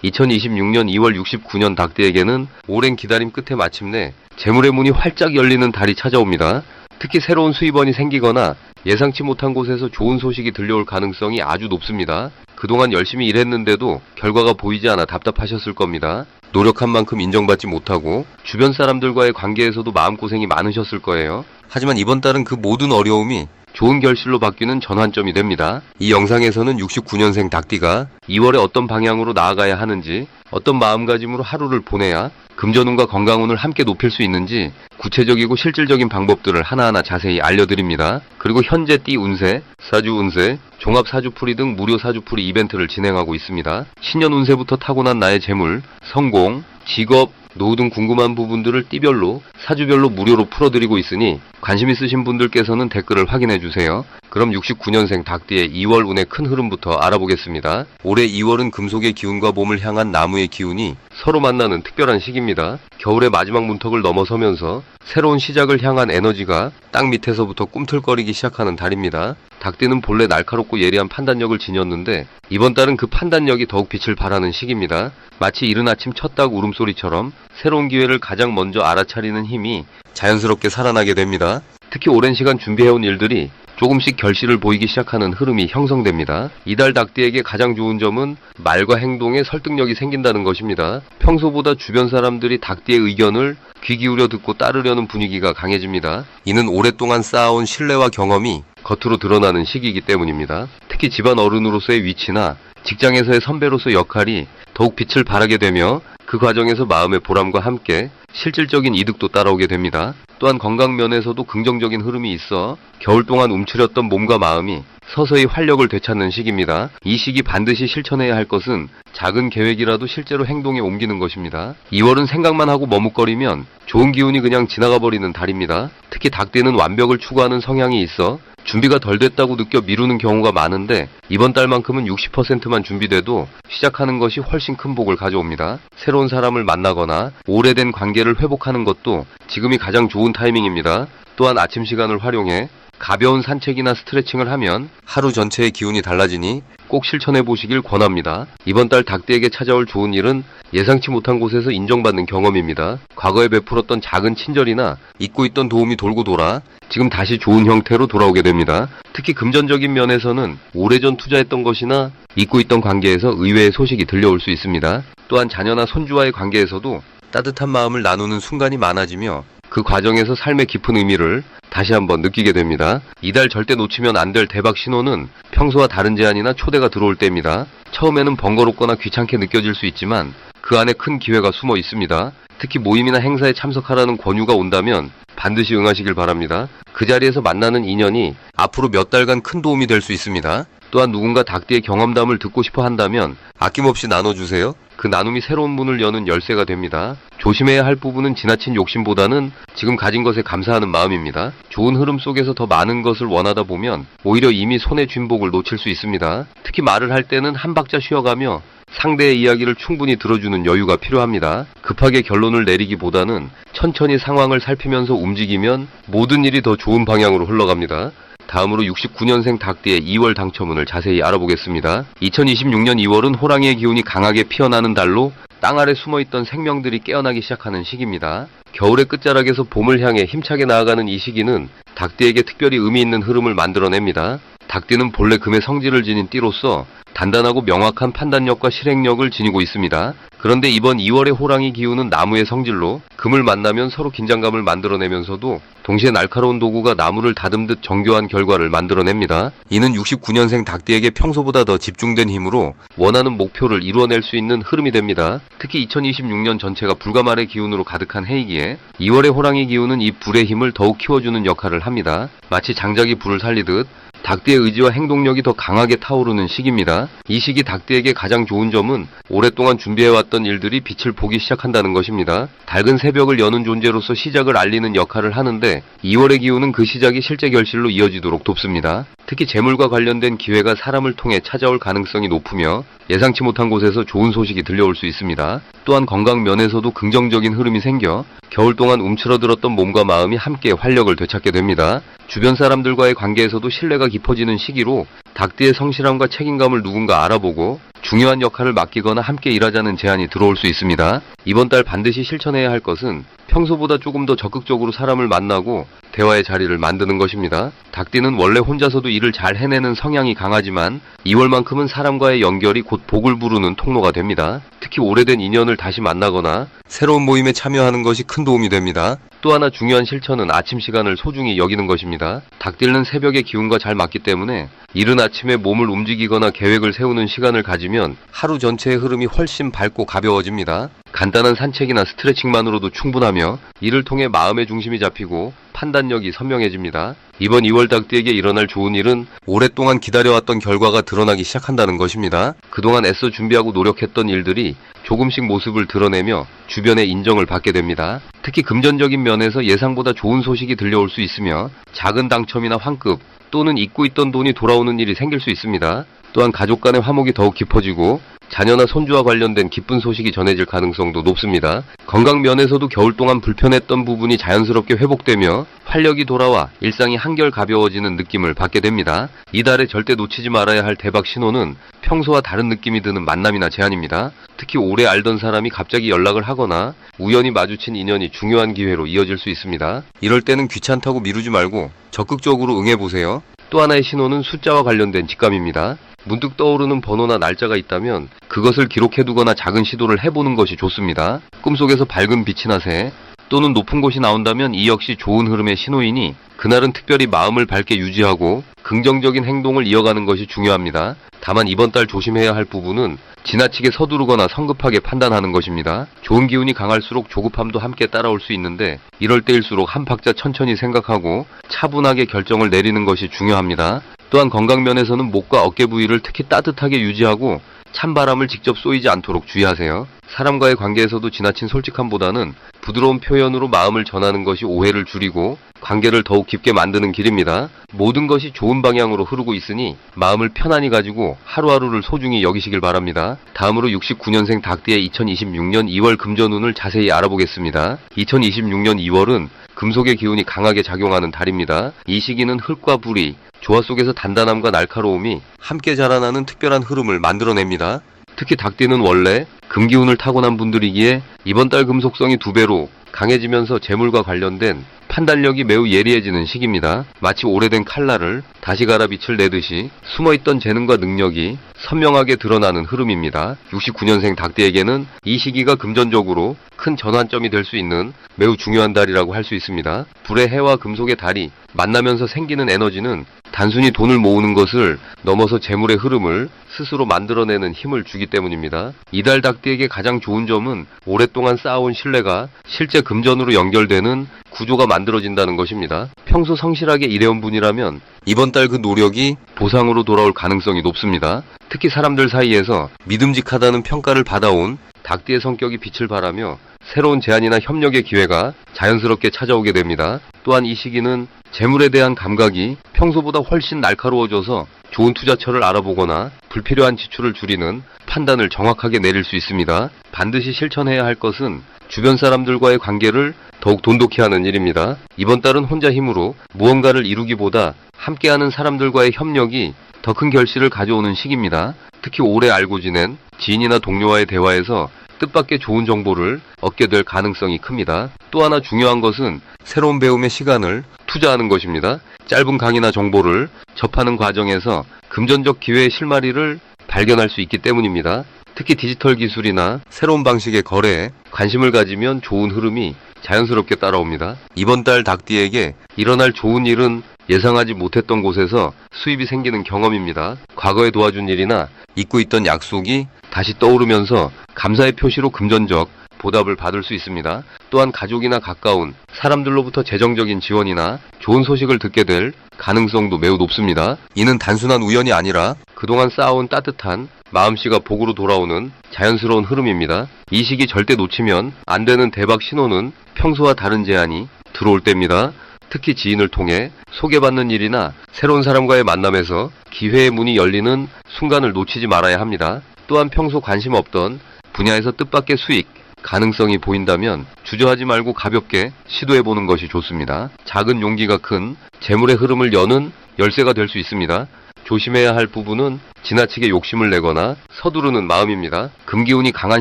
2026년 2월 69년 닭띠에게는 오랜 기다림 끝에 마침내 재물의 문이 활짝 열리는 달이 찾아옵니다. 특히 새로운 수입원이 생기거나 예상치 못한 곳에서 좋은 소식이 들려올 가능성이 아주 높습니다. 그동안 열심히 일했는데도 결과가 보이지 않아 답답하셨을 겁니다. 노력한 만큼 인정받지 못하고 주변 사람들과의 관계에서도 마음고생이 많으셨을 거예요. 하지만 이번 달은 그 모든 어려움이 좋은 결실로 바뀌는 전환점이 됩니다. 이 영상에서는 69년생 닭띠가 2월에 어떤 방향으로 나아가야 하는지, 어떤 마음가짐으로 하루를 보내야 금전운과 건강운을 함께 높일 수 있는지 구체적이고 실질적인 방법들을 하나하나 자세히 알려드립니다. 그리고 현재 띠 운세, 사주 운세, 종합 사주풀이 등 무료 사주풀이 이벤트를 진행하고 있습니다. 신년 운세부터 타고난 나의 재물, 성공, 직업, 노후 등 궁금한 부분들을 띠별로, 사주별로 무료로 풀어드리고 있으니 관심 있으신 분들께서는 댓글을 확인해주세요. 그럼 69년생 닭띠의 2월 운의 큰 흐름부터 알아보겠습니다. 올해 2월은 금속의 기운과 봄을 향한 나무의 기운이 서로 만나는 특별한 시기입니다. 겨울의 마지막 문턱을 넘어서면서 새로운 시작을 향한 에너지가 땅 밑에서부터 꿈틀거리기 시작하는 달입니다. 닭띠는 본래 날카롭고 예리한 판단력을 지녔는데 이번 달은 그 판단력이 더욱 빛을 발하는 시기입니다. 마치 이른 아침 첫 닭 울음소리처럼 새로운 기회를 가장 먼저 알아차리는 힘이 자연스럽게 살아나게 됩니다. 특히 오랜 시간 준비해온 일들이 조금씩 결실을 보이기 시작하는 흐름이 형성됩니다. 이달 닭띠에게 가장 좋은 점은 말과 행동에 설득력이 생긴다는 것입니다. 평소보다 주변 사람들이 닭띠의 의견을 귀 기울여 듣고 따르려는 분위기가 강해집니다. 이는 오랫동안 쌓아온 신뢰와 경험이 겉으로 드러나는 시기이기 때문입니다. 특히 집안 어른으로서의 위치나 직장에서의 선배로서 역할이 더욱 빛을 발하게 되며 그 과정에서 마음의 보람과 함께 실질적인 이득도 따라오게 됩니다. 또한 건강 면에서도 긍정적인 흐름이 있어 겨울 동안 움츠렸던 몸과 마음이 서서히 활력을 되찾는 시기입니다. 이 시기 반드시 실천해야 할 것은 작은 계획이라도 실제로 행동에 옮기는 것입니다. 2월은 생각만 하고 머뭇거리면 좋은 기운이 그냥 지나가 버리는 달입니다. 특히 닭띠는 완벽을 추구하는 성향이 있어 준비가 덜 됐다고 느껴 미루는 경우가 많은데 이번 달만큼은 60%만 준비돼도 시작하는 것이 훨씬 큰 복을 가져옵니다. 새로운 사람을 만나거나 오래된 관계를 회복하는 것도 지금이 가장 좋은 타이밍입니다. 또한 아침 시간을 활용해 가벼운 산책이나 스트레칭을 하면 하루 전체의 기운이 달라지니 꼭 실천해 보시길 권합니다. 이번 달 닭띠에게 찾아올 좋은 일은 예상치 못한 곳에서 인정받는 경험입니다. 과거에 베풀었던 작은 친절이나 잊고 있던 도움이 돌고 돌아 지금 다시 좋은 형태로 돌아오게 됩니다. 특히 금전적인 면에서는 오래전 투자했던 것이나 잊고 있던 관계에서 의외의 소식이 들려올 수 있습니다. 또한 자녀나 손주와의 관계에서도 따뜻한 마음을 나누는 순간이 많아지며 그 과정에서 삶의 깊은 의미를 다시 한번 느끼게 됩니다. 이달 절대 놓치면 안 될 대박 신호는 평소와 다른 제안이나 초대가 들어올 때입니다. 처음에는 번거롭거나 귀찮게 느껴질 수 있지만 그 안에 큰 기회가 숨어 있습니다. 특히 모임이나 행사에 참석하라는 권유가 온다면 반드시 응하시길 바랍니다. 그 자리에서 만나는 인연이 앞으로 몇 달간 큰 도움이 될 수 있습니다. 또한 누군가 닭띠의 경험담을 듣고 싶어 한다면 아낌없이 나눠주세요. 그 나눔이 새로운 문을 여는 열쇠가 됩니다. 조심해야 할 부분은 지나친 욕심보다는 지금 가진 것에 감사하는 마음입니다. 좋은 흐름 속에서 더 많은 것을 원하다 보면 오히려 이미 손에 쥔 복을 놓칠 수 있습니다. 특히 말을 할 때는 한 박자 쉬어가며 상대의 이야기를 충분히 들어주는 여유가 필요합니다. 급하게 결론을 내리기보다는 천천히 상황을 살피면서 움직이면 모든 일이 더 좋은 방향으로 흘러갑니다. 다음으로 69년생 닭띠의 2월 당첨운을 자세히 알아보겠습니다. 2026년 2월은 호랑이의 기운이 강하게 피어나는 달로 땅 아래 숨어있던 생명들이 깨어나기 시작하는 시기입니다. 겨울의 끝자락에서 봄을 향해 힘차게 나아가는 이 시기는 닭띠에게 특별히 의미 있는 흐름을 만들어냅니다. 닭띠는 본래 금의 성질을 지닌 띠로서 단단하고 명확한 판단력과 실행력을 지니고 있습니다. 그런데 이번 2월의 호랑이 기운은 나무의 성질로 금을 만나면 서로 긴장감을 만들어내면서도 동시에 날카로운 도구가 나무를 다듬듯 정교한 결과를 만들어냅니다. 이는 69년생 닭띠에게 평소보다 더 집중된 힘으로 원하는 목표를 이루어낼 수 있는 흐름이 됩니다. 특히 2026년 전체가 불가말의 기운으로 가득한 해이기에 2월의 호랑이 기운은 이 불의 힘을 더욱 키워주는 역할을 합니다. 마치 장작이 불을 살리듯 닭띠의 의지와 행동력이 더 강하게 타오르는 시기입니다. 이 시기 닭띠에게 가장 좋은 점은 오랫동안 준비해왔던 일들이 빛을 보기 시작한다는 것입니다. 밝은 새벽을 여는 존재로서 시작을 알리는 역할을 하는데 2월의 기운은 그 시작이 실제 결실로 이어지도록 돕습니다. 특히 재물과 관련된 기회가 사람을 통해 찾아올 가능성이 높으며 예상치 못한 곳에서 좋은 소식이 들려올 수 있습니다. 또한 건강 면에서도 긍정적인 흐름이 생겨 겨울 동안 움츠러들었던 몸과 마음이 함께 활력을 되찾게 됩니다. 주변 사람들과의 관계에서도 신뢰가 깊어지는 시기로 닭띠의 성실함과 책임감을 누군가 알아보고 중요한 역할을 맡기거나 함께 일하자는 제안이 들어올 수 있습니다. 이번 달 반드시 실천해야 할 것은 평소보다 조금 더 적극적으로 사람을 만나고 대화의 자리를 만드는 것입니다. 닭띠는 원래 혼자서도 일을 잘 해내는 성향이 강하지만 2월만큼은 사람과의 연결이 곧 복을 부르는 통로가 됩니다. 특히 오래된 인연을 다시 만나거나 새로운 모임에 참여하는 것이 큰 도움이 됩니다. 또 하나 중요한 실천은 아침 시간을 소중히 여기는 것입니다. 닭띠는 새벽의 기운과 잘 맞기 때문에 이른 아침에 몸을 움직이거나 계획을 세우는 시간을 가지면 하루 전체의 흐름이 훨씬 밝고 가벼워집니다. 간단한 산책이나 스트레칭만으로도 충분하며 이를 통해 마음의 중심이 잡히고 판단력이 선명해집니다. 이번 2월 닭띠에게 일어날 좋은 일은 오랫동안 기다려왔던 결과가 드러나기 시작한다는 것입니다. 그동안 애써 준비하고 노력했던 일들이 조금씩 모습을 드러내며 주변의 인정을 받게 됩니다. 특히 금전적인 면에서 예상보다 좋은 소식이 들려올 수 있으며 작은 당첨이나 환급 또는 잊고 있던 돈이 돌아오는 일이 생길 수 있습니다. 또한 가족 간의 화목이 더욱 깊어지고 자녀나 손주와 관련된 기쁜 소식이 전해질 가능성도 높습니다. 건강 면에서도 겨울 동안 불편했던 부분이 자연스럽게 회복되며 활력이 돌아와 일상이 한결 가벼워지는 느낌을 받게 됩니다. 이달에 절대 놓치지 말아야 할 대박 신호는 평소와 다른 느낌이 드는 만남이나 제안입니다. 특히 오래 알던 사람이 갑자기 연락을 하거나 우연히 마주친 인연이 중요한 기회로 이어질 수 있습니다. 이럴 때는 귀찮다고 미루지 말고 적극적으로 응해보세요. 또 하나의 신호는 숫자와 관련된 직감입니다. 문득 떠오르는 번호나 날짜가 있다면 그것을 기록해두거나 작은 시도를 해보는 것이 좋습니다. 꿈속에서 밝은 빛이나 새 또는 높은 곳이 나온다면 이 역시 좋은 흐름의 신호이니 그날은 특별히 마음을 밝게 유지하고 긍정적인 행동을 이어가는 것이 중요합니다. 다만 이번 달 조심해야 할 부분은 지나치게 서두르거나 성급하게 판단하는 것입니다. 좋은 기운이 강할수록 조급함도 함께 따라올 수 있는데 이럴 때일수록 한 박자 천천히 생각하고 차분하게 결정을 내리는 것이 중요합니다. 또한 건강 면에서는 목과 어깨 부위를 특히 따뜻하게 유지하고 찬바람을 직접 쏘이지 않도록 주의하세요. 사람과의 관계에서도 지나친 솔직함보다는 부드러운 표현으로 마음을 전하는 것이 오해를 줄이고 관계를 더욱 깊게 만드는 길입니다. 모든 것이 좋은 방향으로 흐르고 있으니 마음을 편안히 가지고 하루하루를 소중히 여기시길 바랍니다. 다음으로 69년생 닭띠의 2026년 2월 금전운을 자세히 알아보겠습니다. 2026년 2월은 금속의 기운이 강하게 작용하는 달입니다. 이 시기는 흙과 불이 조화 속에서 단단함과 날카로움이 함께 자라나는 특별한 흐름을 만들어냅니다. 특히 닭띠는 원래 금기운을 타고난 분들이기에 이번 달 금속성이 2배로 강해지면서 재물과 관련된 판단력이 매우 예리해지는 시기입니다. 마치 오래된 칼날을 다시 갈아 빛을 내듯이 숨어있던 재능과 능력이 선명하게 드러나는 흐름입니다. 69년생 닭띠에게는 이 시기가 금전적으로 큰 전환점이 될 수 있는 매우 중요한 달이라고 할 수 있습니다. 불의 해와 금속의 달이 만나면서 생기는 에너지는 단순히 돈을 모으는 것을 넘어서 재물의 흐름을 스스로 만들어내는 힘을 주기 때문입니다. 이달 닭띠에게 가장 좋은 점은 오랫동안 쌓아온 신뢰가 실제 금전으로 연결되는 구조가 만들어진다는 것입니다. 평소 성실하게 일해온 분이라면 이번 달 그 노력이 보상으로 돌아올 가능성이 높습니다. 특히 사람들 사이에서 믿음직하다는 평가를 받아온 닭띠의 성격이 빛을 발하며 새로운 제안이나 협력의 기회가 자연스럽게 찾아오게 됩니다. 또한 이 시기는 재물에 대한 감각이 평소보다 훨씬 날카로워져서 좋은 투자처를 알아보거나 불필요한 지출을 줄이는 판단을 정확하게 내릴 수 있습니다. 반드시 실천해야 할 것은 주변 사람들과의 관계를 더욱 돈독히 하는 일입니다. 이번 달은 혼자 힘으로 무언가를 이루기보다 함께하는 사람들과의 협력이 더 큰 결실을 가져오는 시기입니다. 특히 오래 알고 지낸 지인이나 동료와의 대화에서 뜻밖의 좋은 정보를 얻게 될 가능성이 큽니다. 또 하나 중요한 것은 새로운 배움의 시간을 투자하는 것입니다. 짧은 강의나 정보를 접하는 과정에서 금전적 기회의 실마리를 발견할 수 있기 때문입니다. 특히 디지털 기술이나 새로운 방식의 거래에 관심을 가지면 좋은 흐름이 자연스럽게 따라옵니다. 이번 달 닭띠에게 일어날 좋은 일은 예상하지 못했던 곳에서 수입이 생기는 경험입니다. 과거에 도와준 일이나 잊고 있던 약속이 다시 떠오르면서 감사의 표시로 금전적 보답을 받을 수 있습니다. 또한 가족이나 가까운 사람들로부터 재정적인 지원이나 좋은 소식을 듣게 될 가능성도 매우 높습니다. 이는 단순한 우연이 아니라 그동안 쌓아온 따뜻한 마음씨가 복으로 돌아오는 자연스러운 흐름입니다. 이 시기 절대 놓치면 안 되는 대박 신호는 평소와 다른 제안이 들어올 때입니다. 특히 지인을 통해 소개받는 일이나 새로운 사람과의 만남에서 기회의 문이 열리는 순간을 놓치지 말아야 합니다. 또한 평소 관심 없던 분야에서 뜻밖의 수익 가능성이 보인다면 주저하지 말고 가볍게 시도해보는 것이 좋습니다. 작은 용기가 큰 재물의 흐름을 여는 열쇠가 될 수 있습니다. 조심해야 할 부분은 지나치게 욕심을 내거나 서두르는 마음입니다. 금기운이 강한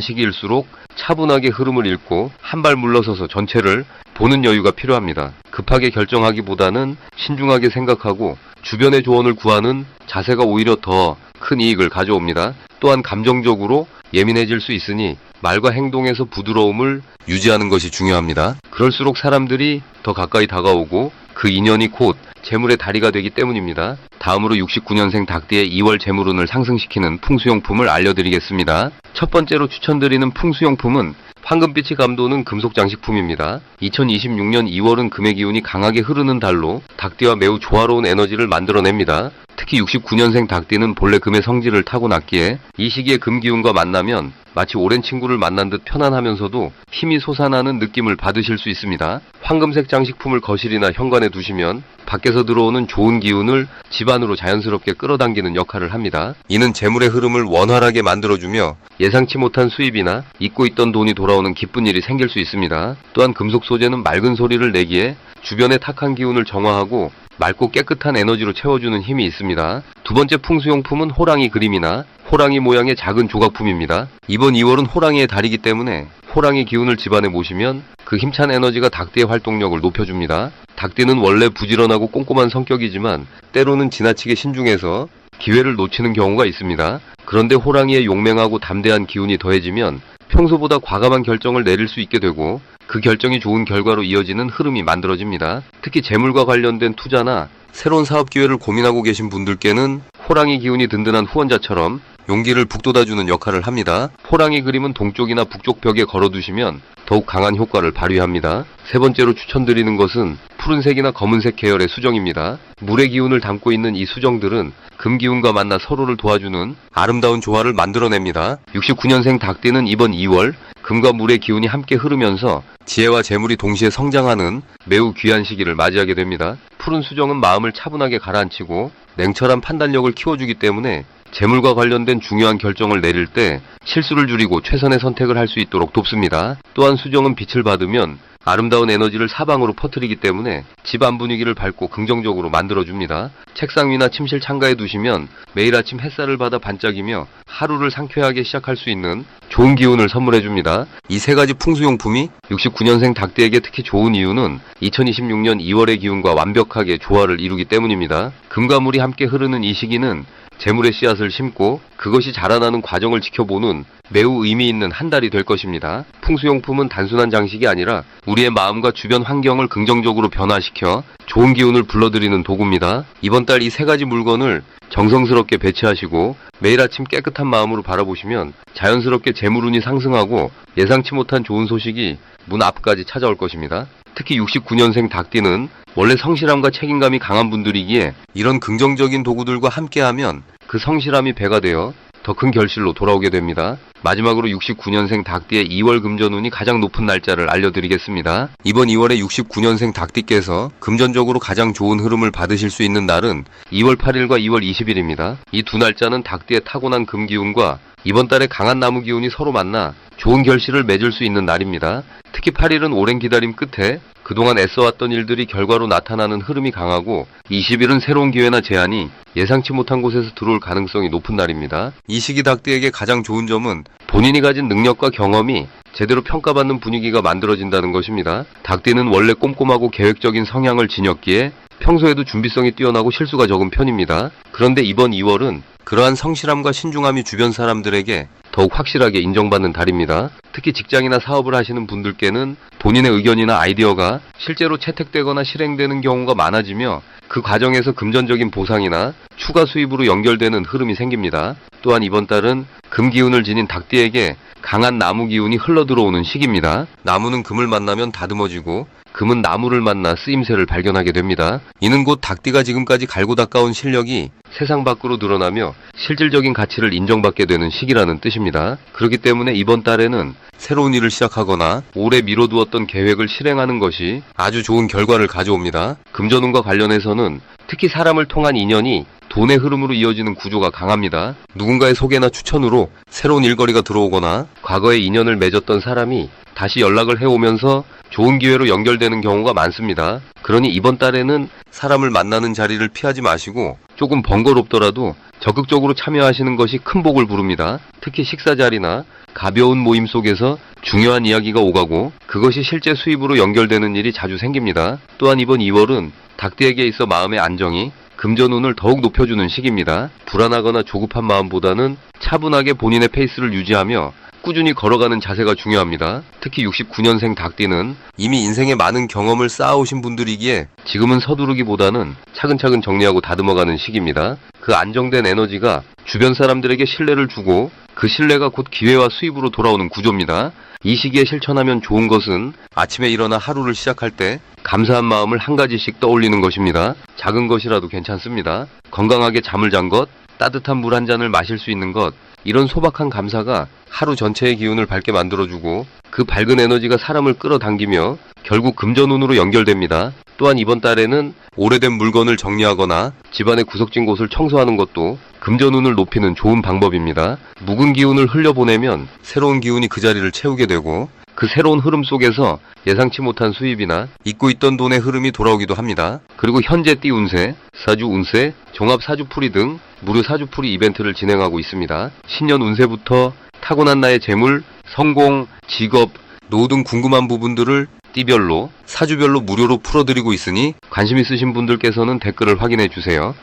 시기일수록 차분하게 흐름을 읽고 한 발 물러서서 전체를 보는 여유가 필요합니다. 급하게 결정하기보다는 신중하게 생각하고 주변의 조언을 구하는 자세가 오히려 더 큰 이익을 가져옵니다. 또한 감정적으로 예민해질 수 있으니 말과 행동에서 부드러움을 유지하는 것이 중요합니다. 그럴수록 사람들이 더 가까이 다가오고 그 인연이 곧 재물의 다리가 되기 때문입니다. 다음으로 69년생 닭띠의 2월 재물운을 상승시키는 풍수용품을 알려드리겠습니다. 첫 번째로 추천드리는 풍수용품은 황금빛이 감도는 금속 장식품입니다. 2026년 2월은 금의 기운이 강하게 흐르는 달로 닭띠와 매우 조화로운 에너지를 만들어냅니다. 특히 69년생 닭띠는 본래 금의 성질을 타고났기에 이 시기에 금 기운과 만나면 마치 오랜 친구를 만난 듯 편안하면서도 힘이 솟아나는 느낌을 받으실 수 있습니다. 황금색 장식품을 거실이나 현관에 두시면 밖에서 들어오는 좋은 기운을 집 안으로 자연스럽게 끌어당기는 역할을 합니다. 이는 재물의 흐름을 원활하게 만들어주며 예상치 못한 수입이나 잊고 있던 돈이 돌아오는 기쁜 일이 생길 수 있습니다. 또한 금속 소재는 맑은 소리를 내기에 주변의 탁한 기운을 정화하고 맑고 깨끗한 에너지로 채워주는 힘이 있습니다. 두 번째 풍수용품은 호랑이 그림이나 호랑이 모양의 작은 조각품입니다. 이번 2월은 호랑이의 달이기 때문에 호랑이 기운을 집안에 모시면 그 힘찬 에너지가 닭띠의 활동력을 높여줍니다. 닭띠는 원래 부지런하고 꼼꼼한 성격이지만 때로는 지나치게 신중해서 기회를 놓치는 경우가 있습니다. 그런데 호랑이의 용맹하고 담대한 기운이 더해지면 평소보다 과감한 결정을 내릴 수 있게 되고 그 결정이 좋은 결과로 이어지는 흐름이 만들어집니다. 특히 재물과 관련된 투자나 새로운 사업 기회를 고민하고 계신 분들께는 호랑이 기운이 든든한 후원자처럼 용기를 북돋아주는 역할을 합니다. 호랑이 그림은 동쪽이나 북쪽 벽에 걸어두시면 더욱 강한 효과를 발휘합니다. 세 번째로 추천드리는 것은 푸른색이나 검은색 계열의 수정입니다. 물의 기운을 담고 있는 이 수정들은 금 기운과 만나 서로를 도와주는 아름다운 조화를 만들어냅니다. 69년생 닭띠는 이번 2월 금과 물의 기운이 함께 흐르면서 지혜와 재물이 동시에 성장하는 매우 귀한 시기를 맞이하게 됩니다. 푸른 수정은 마음을 차분하게 가라앉히고 냉철한 판단력을 키워주기 때문에 재물과 관련된 중요한 결정을 내릴 때 실수를 줄이고 최선의 선택을 할 수 있도록 돕습니다. 또한 수정은 빛을 받으면 아름다운 에너지를 사방으로 퍼뜨리기 때문에 집안 분위기를 밝고 긍정적으로 만들어줍니다. 책상 위나 침실 창가에 두시면 매일 아침 햇살을 받아 반짝이며 하루를 상쾌하게 시작할 수 있는 좋은 기운을 선물해줍니다. 이 세 가지 풍수용품이 69년생 닭띠에게 특히 좋은 이유는 2026년 2월의 기운과 완벽하게 조화를 이루기 때문입니다. 금과 물이 함께 흐르는 이 시기는 재물의 씨앗을 심고 그것이 자라나는 과정을 지켜보는 매우 의미 있는 한 달이 될 것입니다. 풍수용품은 단순한 장식이 아니라 우리의 마음과 주변 환경을 긍정적으로 변화시켜 좋은 기운을 불러들이는 도구입니다. 이번 달 이 세 가지 물건을 정성스럽게 배치하시고 매일 아침 깨끗한 마음으로 바라보시면 자연스럽게 재물운이 상승하고 예상치 못한 좋은 소식이 문 앞까지 찾아올 것입니다. 특히 69년생 닭띠는 원래 성실함과 책임감이 강한 분들이기에 이런 긍정적인 도구들과 함께하면 그 성실함이 배가 되어 더 큰 결실로 돌아오게 됩니다. 마지막으로 69년생 닭띠의 2월 금전운이 가장 높은 날짜를 알려드리겠습니다. 이번 2월에 69년생 닭띠께서 금전적으로 가장 좋은 흐름을 받으실 수 있는 날은 2월 8일과 2월 20일입니다. 이 두 날짜는 닭띠의 타고난 금기운과 이번 달에 강한 나무 기운이 서로 만나 좋은 결실을 맺을 수 있는 날입니다. 특히 8일은 오랜 기다림 끝에 그동안 애써왔던 일들이 결과로 나타나는 흐름이 강하고 20일은 새로운 기회나 제안이 예상치 못한 곳에서 들어올 가능성이 높은 날입니다. 이 시기 닭띠에게 가장 좋은 점은 본인이 가진 능력과 경험이 제대로 평가받는 분위기가 만들어진다는 것입니다. 닭띠는 원래 꼼꼼하고 계획적인 성향을 지녔기에 평소에도 준비성이 뛰어나고 실수가 적은 편입니다. 그런데 이번 2월은 그러한 성실함과 신중함이 주변 사람들에게 더욱 확실하게 인정받는 달입니다. 특히 직장이나 사업을 하시는 분들께는 본인의 의견이나 아이디어가 실제로 채택되거나 실행되는 경우가 많아지며 그 과정에서 금전적인 보상이나 추가 수입으로 연결되는 흐름이 생깁니다. 또한 이번 달은 금 기운을 지닌 닭띠에게 강한 나무 기운이 흘러들어오는 시기입니다. 나무는 금을 만나면 다듬어지고 금은 나무를 만나 쓰임새를 발견하게 됩니다. 이는 곧 닭띠가 지금까지 갈고 닦아온 실력이 세상 밖으로 드러나며 실질적인 가치를 인정받게 되는 시기라는 뜻입니다. 그렇기 때문에 이번 달에는 새로운 일을 시작하거나 오래 미뤄두었던 계획을 실행하는 것이 아주 좋은 결과를 가져옵니다. 금전운과 관련해서는 특히 사람을 통한 인연이 돈의 흐름으로 이어지는 구조가 강합니다. 누군가의 소개나 추천으로 새로운 일거리가 들어오거나 과거에 인연을 맺었던 사람이 다시 연락을 해오면서 좋은 기회로 연결되는 경우가 많습니다. 그러니 이번 달에는 사람을 만나는 자리를 피하지 마시고 조금 번거롭더라도 적극적으로 참여하시는 것이 큰 복을 부릅니다. 특히 식사 자리나 가벼운 모임 속에서 중요한 이야기가 오가고 그것이 실제 수입으로 연결되는 일이 자주 생깁니다. 또한 이번 2월은 닭띠에게 있어 마음의 안정이 금전운을 더욱 높여주는 시기입니다. 불안하거나 조급한 마음보다는 차분하게 본인의 페이스를 유지하며 꾸준히 걸어가는 자세가 중요합니다. 특히 69년생 닭띠는 이미 인생에 많은 경험을 쌓아오신 분들이기에 지금은 서두르기보다는 차근차근 정리하고 다듬어가는 시기입니다. 그 안정된 에너지가 주변 사람들에게 신뢰를 주고 그 신뢰가 곧 기회와 수입으로 돌아오는 구조입니다. 이 시기에 실천하면 좋은 것은 아침에 일어나 하루를 시작할 때 감사한 마음을 한 가지씩 떠올리는 것입니다. 작은 것이라도 괜찮습니다. 건강하게 잠을 잔 것, 따뜻한 물 한 잔을 마실 수 있는 것, 이런 소박한 감사가 하루 전체의 기운을 밝게 만들어주고 그 밝은 에너지가 사람을 끌어당기며 결국 금전운으로 연결됩니다. 또한 이번 달에는 오래된 물건을 정리하거나 집안의 구석진 곳을 청소하는 것도 금전운을 높이는 좋은 방법입니다. 묵은 기운을 흘려보내면 새로운 기운이 그 자리를 채우게 되고 그 새로운 흐름 속에서 예상치 못한 수입이나 잊고 있던 돈의 흐름이 돌아오기도 합니다. 그리고 현재 띠 운세, 사주 운세, 종합 사주풀이 등 무료 사주풀이 이벤트를 진행하고 있습니다. 신년 운세부터 타고난 나의 재물, 성공, 직업, 노후 등 궁금한 부분들을 띠별로, 사주별로 무료로 풀어드리고 있으니 관심 있으신 분들께서는 댓글을 확인해 주세요.